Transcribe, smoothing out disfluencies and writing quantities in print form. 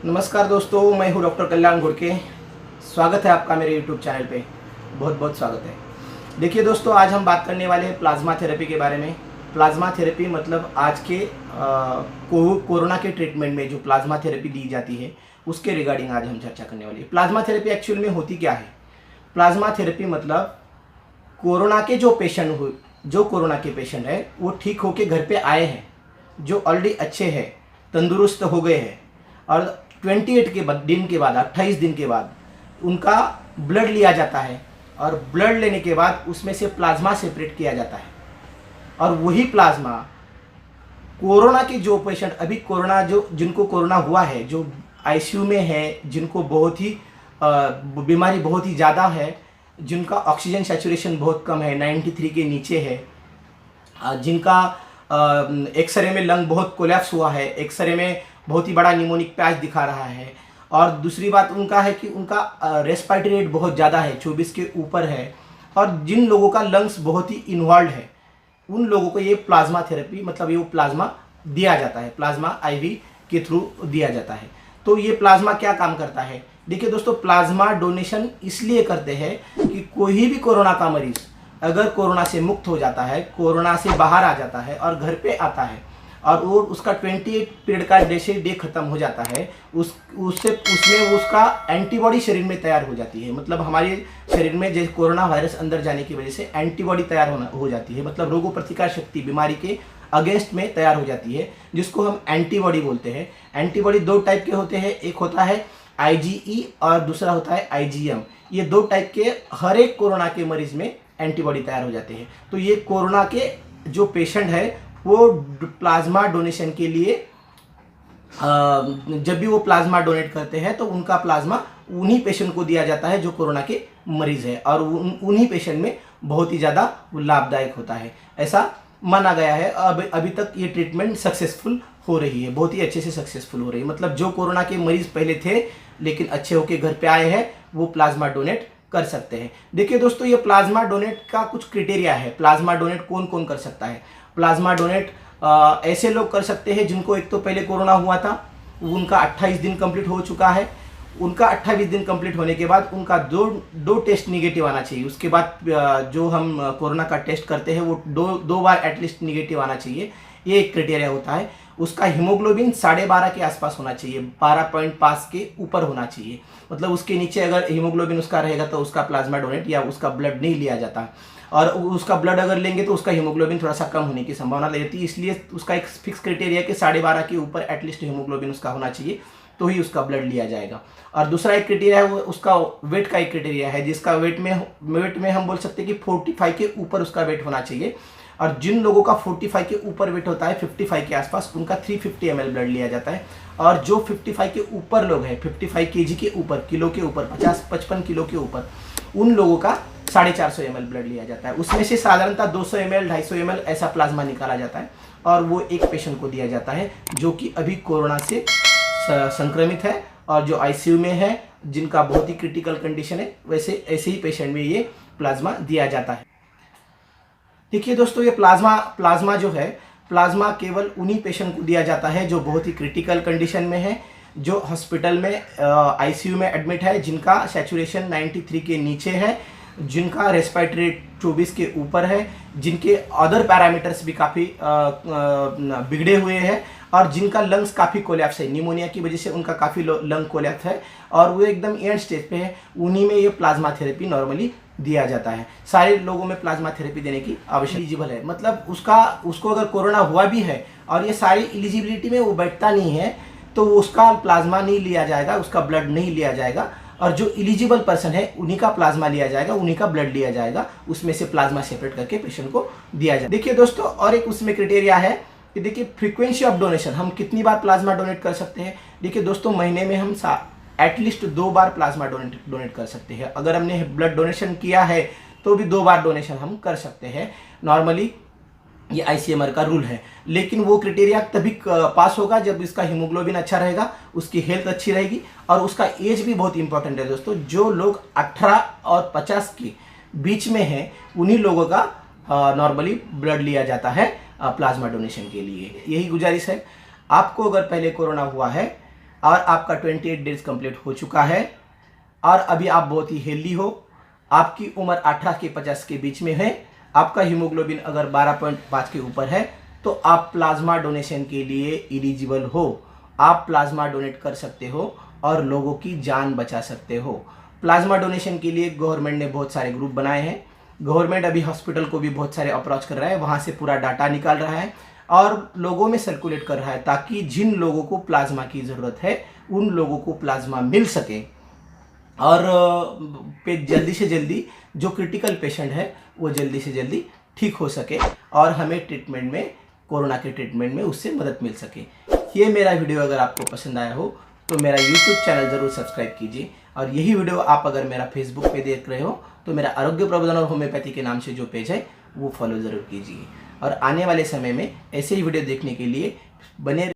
नमस्कार दोस्तों, मैं हूं डॉक्टर कल्याण घुड़के। स्वागत है आपका मेरे यूट्यूब चैनल पे। बहुत बहुत स्वागत है। देखिए दोस्तों, आज हम बात करने वाले हैं प्लाज्मा थेरेपी के बारे में। प्लाज्मा थेरेपी मतलब आज के कोरोना के ट्रीटमेंट में जो प्लाज्मा थेरेपी दी जाती है उसके रिगार्डिंग आज हम चर्चा करने वाले हैं। प्लाज्मा थेरेपी एक्चुअल में होती क्या है? प्लाज्मा थेरेपी मतलब कोरोना के जो कोरोना के पेशेंट है वो ठीक होके घर पे आए हैं, जो ऑलरेडी अच्छे हैं, तंदुरुस्त हो गए हैं, और 28 दिन के बाद उनका ब्लड लिया जाता है और ब्लड लेने के बाद उसमें से प्लाज्मा सेपरेट किया जाता है। और वही प्लाज्मा कोरोना के जो पेशेंट अभी जिनको कोरोना हुआ है, जो आईसीयू में है, जिनको बहुत ही बीमारी बहुत ही ज़्यादा है, जिनका ऑक्सीजन सैचुरेशन बहुत कम है, 93 के नीचे है, जिनका एक्सरे में लंग बहुत कोलैप्स हुआ है, एक्सरे में बहुत ही बड़ा निमोनिक पैच दिखा रहा है, और दूसरी बात उनका है कि उनका रेस्पिरेटरी रेट बहुत ज़्यादा है, 24 के ऊपर है, और जिन लोगों का लंग्स बहुत ही इन्वॉल्व है उन लोगों को ये प्लाज्मा थेरेपी मतलब ये प्लाज्मा दिया जाता है, प्लाज्मा आईवी के थ्रू दिया जाता है। तो ये प्लाज्मा क्या काम करता है? देखिए दोस्तों, प्लाज्मा डोनेशन इसलिए करते हैं कि कोई भी कोरोना का मरीज अगर कोरोना से मुक्त हो जाता है, कोरोना से बाहर आ जाता है और घर पे आता है और वो उसका 28 पीरियड का जैसे डे खत्म हो जाता है, उसमें उसका एंटीबॉडी शरीर में तैयार हो जाती है। मतलब हमारे शरीर में जैसे कोरोना वायरस अंदर जाने की वजह से एंटीबॉडी तैयार हो जाती है, मतलब रोग प्रतिकार शक्ति बीमारी के अगेंस्ट में तैयार हो जाती है, जिसको हम एंटीबॉडी बोलते हैं। एंटीबॉडी दो टाइप के होते हैं, एक होता है IgE और दूसरा होता है IgM। ये दो टाइप के हर एक कोरोना के मरीज में एंटीबॉडी तैयार हो जाते हैं। तो ये कोरोना के जो पेशेंट है वो प्लाज्मा डोनेशन के लिए जब भी वो प्लाज्मा डोनेट करते हैं तो उनका प्लाज्मा उन्हीं पेशेंट को दिया जाता है जो कोरोना के मरीज है, और उन्हीं पेशेंट में बहुत ही ज़्यादा लाभदायक होता है, ऐसा माना गया है। अभी तक ये ट्रीटमेंट सक्सेसफुल हो रही है, बहुत ही अच्छे से सक्सेसफुल हो रही है। मतलब जो कोरोना के मरीज पहले थे लेकिन अच्छे होके घर पे आए हैं वो प्लाज्मा डोनेट कर सकते हैं। देखिए दोस्तों, ये प्लाज्मा डोनेट का कुछ क्राइटेरिया है। प्लाज्मा डोनेट कौन कौन कर सकता है? प्लाज्मा डोनेट ऐसे लोग कर सकते हैं जिनको एक तो पहले कोरोना हुआ था, उनका 28 दिन कंप्लीट हो चुका है, उनका 28 दिन कंप्लीट होने के बाद उनका दो टेस्ट निगेटिव आना चाहिए। उसके बाद जो हम कोरोना का टेस्ट करते हैं वो दो बार एटलीस्ट निगेटिव आना चाहिए, ये एक क्राइटेरिया होता है। उसका हीमोग्लोबिन 12.5 के आसपास होना चाहिए, 12.5 के ऊपर होना चाहिए। मतलब उसके नीचे अगर हीमोग्लोबिन उसका रहेगा तो उसका प्लाज्मा डोनेट या उसका ब्लड नहीं लिया जाता, और उसका ब्लड अगर लेंगे तो उसका हीमोग्लोबिन थोड़ा सा कम होने की संभावना रहती है। इसलिए उसका एक फिक्स क्राइटेरिया कि 12.5 के ऊपर एटलीस्ट हीमोग्लोबिन उसका होना चाहिए, तो ही उसका ब्लड लिया जाएगा। और दूसरा एक क्राइटेरिया है वो उसका वेट का एक क्राइटेरिया है, जिसका वेट में हम बोल सकते हैं कि 45 के ऊपर उसका वेट होना चाहिए। और जिन लोगों का 45 के ऊपर वेट होता है, 55 के आसपास, उनका 350 ml ब्लड लिया जाता है। और जो 55 के ऊपर लोग हैं, 55 kg के ऊपर, किलो के ऊपर, 55 किलो के ऊपर, उन लोगों का 450 ml ब्लड लिया जाता है। उसमें से साधारणतः 200 ml 250 ml ऐसा प्लाज्मा निकाला जाता है और वो एक पेशेंट को दिया जाता है जो कि अभी कोरोना से संक्रमित है और जो आईसीयू में है, जिनका बहुत ही क्रिटिकल कंडीशन है, ऐसे ही पेशेंट में ये प्लाज्मा दिया जाता है। देखिए दोस्तों, ये प्लाज्मा जो है, प्लाज्मा केवल उन्हीं पेशेंट को दिया जाता है जो बहुत ही क्रिटिकल कंडीशन में है, जो हॉस्पिटल में आईसीयू में एडमिट है, जिनका सैचुरेशन 93 के नीचे है, जिनका रेस्पिरेटरी रेट 24 के ऊपर है, जिनके अदर पैरामीटर्स भी काफ़ी बिगड़े हुए हैं, और जिनका लंग्स काफ़ी कोलैप्स है, निमोनिया की वजह से उनका काफ़ी लंग कोलैप्स है और वो एकदम एंड स्टेज पे है। उन्हीं में ये प्लाज्मा थेरेपी नॉर्मली दिया जाता है। सारे लोगों में प्लाज्मा थेरेपी देने की आवश्यकता एलिजिबल है। मतलब उसको अगर कोरोना हुआ भी है और ये सारी एलिजिबिलिटी में वो बैठता नहीं है तो उसका प्लाज्मा नहीं लिया जाएगा, उसका ब्लड नहीं लिया जाएगा, और जो एलिजिबल पर्सन है उन्हीं का प्लाज्मा लिया जाएगा, उन्हीं का ब्लड लिया जाएगा, उसमें से प्लाज्मा सेपरेट करके पेशेंट को दिया जाए। देखिए दोस्तों, और एक उसमें क्राइटेरिया है कि देखिए फ्रीक्वेंसी ऑफ डोनेशन, हम कितनी बार प्लाज्मा डोनेट कर सकते हैं। देखिए दोस्तों, महीने में हम एटलीस्ट 2 बार प्लाज्मा डोनेट कर सकते हैं। अगर हमने ब्लड डोनेशन किया है तो भी 2 बार डोनेशन हम कर सकते हैं। नॉर्मली ये ICMR का रूल है, लेकिन वो क्राइटेरिया तभी पास होगा जब इसका हीमोग्लोबिन अच्छा रहेगा, उसकी हेल्थ अच्छी रहेगी, और उसका एज भी बहुत इंपॉर्टेंट है दोस्तों। जो लोग 18 और 50 के बीच में हैं उन्हीं लोगों का नॉर्मली ब्लड लिया जाता है प्लाज्मा डोनेशन के लिए। यही गुजारिश है, आपको अगर पहले कोरोना हुआ है, और आपका 28 डेज कंप्लीट हो चुका है और अभी आप बहुत ही हेल्दी हो, आपकी उम्र 18 के 50 के बीच में है, आपका हीमोग्लोबिन अगर 12.5 के ऊपर है तो आप प्लाज्मा डोनेशन के लिए एलिजिबल हो। आप प्लाज्मा डोनेट कर सकते हो और लोगों की जान बचा सकते हो। प्लाज्मा डोनेशन के लिए गवर्नमेंट ने बहुत सारे ग्रुप बनाए हैं। गवर्नमेंट अभी हॉस्पिटल को भी बहुत सारे अप्रोच कर रहा है, वहाँ से पूरा डाटा निकाल रहा है और लोगों में सर्कुलेट कर रहा है ताकि जिन लोगों को प्लाज्मा की ज़रूरत है उन लोगों को प्लाज्मा मिल सके और जल्दी से जल्दी जो क्रिटिकल पेशेंट है वो जल्दी से जल्दी ठीक हो सके और हमें ट्रीटमेंट में, कोरोना के ट्रीटमेंट में उससे मदद मिल सके। ये मेरा वीडियो अगर आपको पसंद आया हो तो मेरा यूट्यूब चैनल ज़रूर सब्सक्राइब कीजिए और यही वीडियो आप अगर मेरा फेसबुक पे देख रहे हो तो मेरा आरोग्य प्रबोधन और होम्योपैथी के नाम से जो पेज है वो फॉलो ज़रूर कीजिए और आने वाले समय में ऐसे ही वीडियो देखने के लिए बने